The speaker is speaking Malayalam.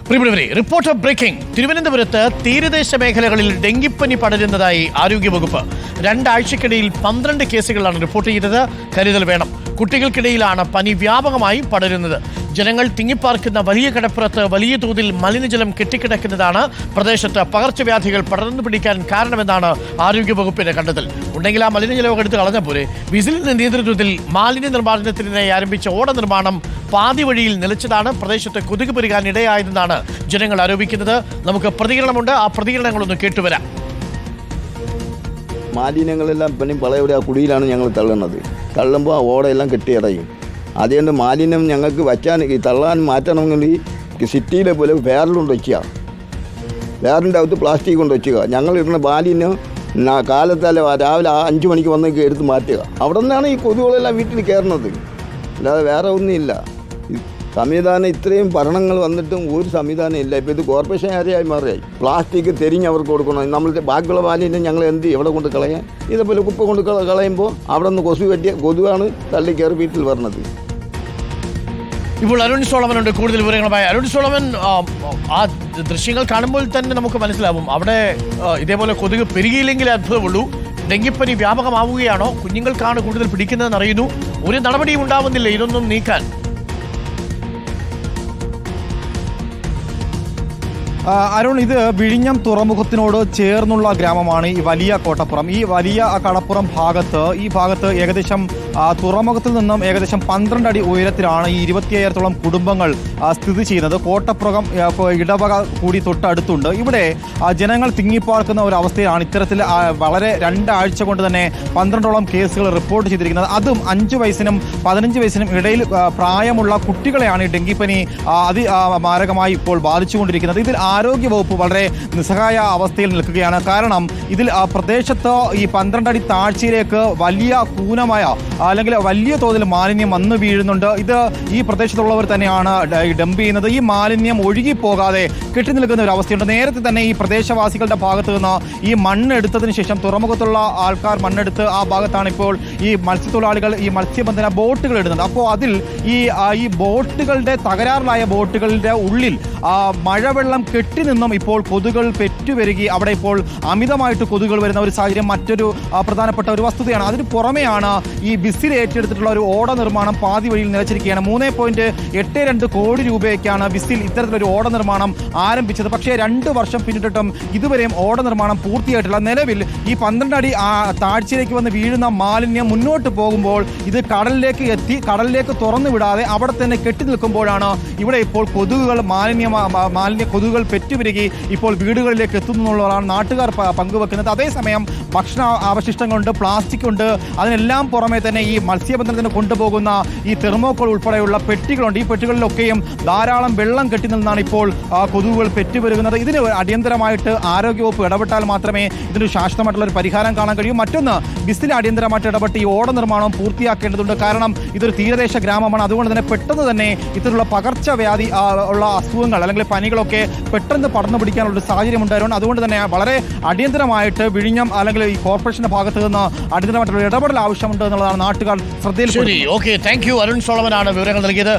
പ്രിയപ്പെട്ടവരെ, റിപ്പോർട്ടർ ബ്രേക്കിംഗ്. തിരുവനന്തപുരത്ത് തീരദേശ മേഖലകളിൽ ഡെങ്കിപ്പനി പടരുന്നതായി ആരോഗ്യവകുപ്പ്. 2 ആഴ്ചക്കിടയിൽ 12 കേസുകളാണ് റിപ്പോർട്ട് ചെയ്തത്. കരുതൽ വേണം. കുട്ടികൾക്കിടയിലാണ് പനി വ്യാപകമായി പടരുന്നത്. ജനങ്ങൾ തിങ്ങിപ്പാർക്കുന്ന വലിയ കടപ്പുറത്ത് വലിയ തോതിൽ മലിനജലം കെട്ടിക്കിടക്കുന്നതാണ് പ്രദേശത്ത് പകർച്ചവ്യാധികൾ പടർന്നു പിടിക്കാൻ കാരണമെന്നാണ് ആരോഗ്യവകുപ്പിന്റെ കണ്ടെത്തൽ. ഉണ്ടെങ്കിൽ ആ മലിനജലമൊക്കെ എടുത്ത് കളഞ്ഞ പോലെ. വിസിലിന്റെ നേതൃത്വത്തിൽ മാലിന്യ നിർമ്മാർജ്ജനത്തിനായി ആരംഭിച്ച ഓട നിർമ്മാണം പാതി വഴിയിൽ നിലച്ചതാണ് പ്രദേശത്ത് കൊതുക് പെരുകാൻ ഇടയായതെന്നാണ് ജനങ്ങൾ ആരോപിക്കുന്നത്. നമുക്ക് പ്രതികരണമുണ്ട്. ആ പ്രതികരണങ്ങളൊന്ന് കേട്ടുവരാം. മാലിന്യങ്ങളെല്ലാം പിന്നെ പളയുടെ ആ കുടിയിലാണ് ഞങ്ങൾ തള്ളുന്നത്. തള്ളുമ്പോൾ ആ ഓടയെല്ലാം കെട്ടിയടയും. അതുകൊണ്ട് മാലിന്യം ഞങ്ങൾക്ക് വയ്ക്കാൻ തള്ളാൻ മാറ്റണമെങ്കിൽ സിറ്റിയിലെ പോലെ വേറിലുണ്ട് വയ്ക്കുക. വേറിൻ്റെ അകത്ത് പ്ലാസ്റ്റിക് കൊണ്ട് വെക്കുക. ഞങ്ങളിടുന്ന മാലിന്യം കാലത്താൽ രാവിലെ 5 മണിക്ക് വന്ന് എടുത്ത് മാറ്റുക. അവിടെ നിന്നാണ് ഈ കൊതുകുകളെല്ലാം വീട്ടിൽ കയറുന്നത്. അല്ലാതെ വേറെ ഒന്നുമില്ല. സംവിധാനം ഇത്രയും ഭരണങ്ങൾ വന്നിട്ടും ഒരു സംവിധാനം ഇല്ല. ഇപ്പോൾ ഇത് കോർപ്പറേഷൻ ഏരിയയായി മാറിയായി. പ്ലാസ്റ്റിക് തെരിഞ്ഞ് അവർക്ക് കൊടുക്കണം. നമ്മളുടെ ബാക്കിയുള്ള മാലിന്യം ഞങ്ങൾ എവിടെ കൊണ്ട് കളയാൻ? ഇതേപോലെ കുപ്പ കൊണ്ട് കളയുമ്പോൾ അവിടെ നിന്ന് കൊതുകാണ് തള്ളി കയറി വീട്ടിൽ വരുന്നത്. ഇപ്പോൾ അരുൺ സോളമനുണ്ട് കൂടുതൽ വിവരങ്ങളുമായി. അരുൺ സോളമൻ, ആ ദൃശ്യങ്ങൾ കാണുമ്പോൾ തന്നെ നമുക്ക് മനസ്സിലാവും അവിടെ ഇതേപോലെ കൊതുക് പെരുകിയില്ലെങ്കിലേ അത്ഭുതമുള്ളൂ. ഡെങ്കിപ്പനി വ്യാപകമാവുകയാണോ? കുഞ്ഞുങ്ങൾക്കാണ് കൂടുതൽ പിടിക്കുന്നതെന്ന് അറിയുന്നു. ഒരു നടപടിയും ഉണ്ടാവുന്നില്ല ഇതൊന്നും നീക്കാൻ. അരുൺ, ഇത് വിഴിഞ്ഞം തുറമുഖത്തിനോട് ചേർന്നുള്ള ഗ്രാമമാണ് ഈ വലിയ കോട്ടപ്പുറം. ഈ വലിയ കടപ്പുറം ഈ ഭാഗത്ത് ഏകദേശം തുറമുഖത്തിൽ നിന്നും ഏകദേശം 12 അടി ഉയരത്തിലാണ് ഈ 25,000-ഓളം കുടുംബങ്ങൾ സ്ഥിതി ചെയ്യുന്നത്. കോട്ടപ്പുറം ഇടവക കൂടി തൊട്ടടുത്തുണ്ട്. ഇവിടെ ജനങ്ങൾ തിങ്ങിപ്പാർക്കുന്ന ഒരു അവസ്ഥയിലാണ് ഇത്തരത്തിൽ വളരെ 2 ആഴ്ച കൊണ്ട് തന്നെ 12ഓളം കേസുകൾ റിപ്പോർട്ട് ചെയ്തിരിക്കുന്നത്. അതും 5 വയസ്സിനും 15 വയസ്സിനും ഇടയിൽ പ്രായമുള്ള കുട്ടികളെയാണ് ഈ ഡെങ്കിപ്പനി മാരകമായി ഇപ്പോൾ ബാധിച്ചുകൊണ്ടിരിക്കുന്നത്. ഇതിൽ ആരോഗ്യവകുപ്പ് വളരെ നിസ്സഹായ അവസ്ഥയിൽ നിൽക്കുകയാണ്. കാരണം ഇതിൽ പ്രദേശത്ത് ഈ 12 അടി താഴ്ചയിലേക്ക് വലിയ കൂനമായ അല്ലെങ്കിൽ വലിയ തോതിൽ മാലിന്യം വന്നു വീഴുന്നുണ്ട്. ഇത് ഈ പ്രദേശത്തുള്ളവർ തന്നെയാണ് ഡംപ് ചെയ്യുന്നത്. ഈ മാലിന്യം ഒഴുകിപ്പോകാതെ കെട്ടി നിൽക്കുന്ന ഒരു അവസ്ഥയുണ്ട്. നേരത്തെ തന്നെ ഈ പ്രദേശവാസികളുടെ ഭാഗത്ത് നിന്ന് ഈ മണ്ണെടുത്തതിന് ശേഷം തുറമുഖത്തുള്ള ആൾക്കാർ മണ്ണെടുത്ത് ആ ഭാഗത്താണ് ഇപ്പോൾ ഈ മത്സ്യത്തൊഴിലാളികൾ ഈ മത്സ്യബന്ധന ബോട്ടുകൾ ഇടുന്നത്. അപ്പോൾ അതിൽ ഈ ബോട്ടുകളുടെ തകരാറിലായ ബോട്ടുകളുടെ ഉള്ളിൽ മഴവെള്ളം കെട്ടി നിന്നും ഇപ്പോൾ കൊതുകൾ പെറ്റുപെരുകി അവിടെ ഇപ്പോൾ അമിതമായിട്ട് കൊതുകൾ വരുന്ന ഒരു സാഹചര്യം മറ്റൊരു പ്രധാനപ്പെട്ട ഒരു വസ്തുതയാണ്. അതിന് പുറമെയാണ് ഈ വിസിൽ ഏറ്റെടുത്തിട്ടുള്ള ഒരു ഓട നിർമ്മാണം പാതി വഴിയിൽ നിലച്ചിരിക്കുകയാണ്. 3.82 കോടി രൂപയ്ക്കാണ് വിസിൽ ഇത്തരത്തിലൊരു ഓട നിർമ്മാണം ആരംഭിച്ചത്. പക്ഷേ 2 വർഷം പിന്നിട്ടിട്ടും ഇതുവരെയും ഓട നിർമ്മാണം പൂർത്തിയായിട്ടില്ല. നിലവിൽ ഈ 12 അടി താഴ്ചയിലേക്ക് വന്ന് വീഴുന്ന മാലിന്യം മുന്നോട്ട് പോകുമ്പോൾ ഇത് കടലിലേക്ക് തുറന്നു വിടാതെ അവിടെ തന്നെ കെട്ടി നിൽക്കുമ്പോഴാണ് ഇവിടെ ഇപ്പോൾ മാലിന്യ കൊതുകുകൾ പെറ്റുപിരുകി ഇപ്പോൾ വീടുകളിലേക്ക് എത്തുന്നു എന്നുള്ളതാണ് നാട്ടുകാർ പങ്കുവെക്കുന്നത്. അതേസമയം ഭക്ഷണ അവശിഷ്ടങ്ങളുണ്ട്, പ്ലാസ്റ്റിക് ഉണ്ട്. അതിനെല്ലാം പുറമെ തന്നെ ഈ മത്സ്യബന്ധനത്തിന് കൊണ്ടുപോകുന്ന ഈ തെർമോക്കോൾ ഉൾപ്പെടെയുള്ള പെട്ടികളുണ്ട്. ഈ പെട്ടികളിലൊക്കെയും ധാരാളം വെള്ളം കെട്ടി നിന്നാണ് ഇപ്പോൾ കൊതുകുകൾ പെറ്റുവരുന്നത്. ഇതിന് അടിയന്തരമായിട്ട് ആരോഗ്യവകുപ്പ് ഇടപെട്ടാൽ മാത്രമേ ഇതിന് ശാശ്വതമായിട്ടുള്ള ഒരു പരിഹാരം കാണാൻ കഴിയൂ. മറ്റൊന്ന്, വിസിൽ അടിയന്തരമായിട്ട് ഇടപെട്ട് ഈ ഓട നിർമ്മാണം പൂർത്തിയാക്കേണ്ടതുണ്ട്. കാരണം ഇതൊരു തീരദേശ ഗ്രാമമാണ്. അതുകൊണ്ട് തന്നെ പെട്ടെന്ന് തന്നെ ഇത്തരത്തിലുള്ള പകർച്ചവ്യാധി ഉള്ള അസുഖങ്ങൾ അല്ലെങ്കിൽ പനികളൊക്കെ പെട്ടെന്ന് പടർന്നു പിടിക്കാനുള്ള ഒരു സാഹചര്യം ഉണ്ടായിരുന്നു. അതുകൊണ്ട് തന്നെ വളരെ അടിയന്തരമായിട്ട് വിഴിഞ്ഞം അല്ലെങ്കിൽ ഈ കോർപ്പറേഷന്റെ ഭാഗത്ത് നിന്ന് അടിയന്തരമായിട്ടുള്ള ഇടപെടൽ ആവശ്യമുണ്ട് എന്നുള്ളതാണ് നാട്ടുകാർ ശ്രദ്ധയിൽ. ശരി, ഓക്കെ, താങ്ക് യു. അരുൺ സോളമനാണ് വിവരങ്ങൾ നൽകിയത്.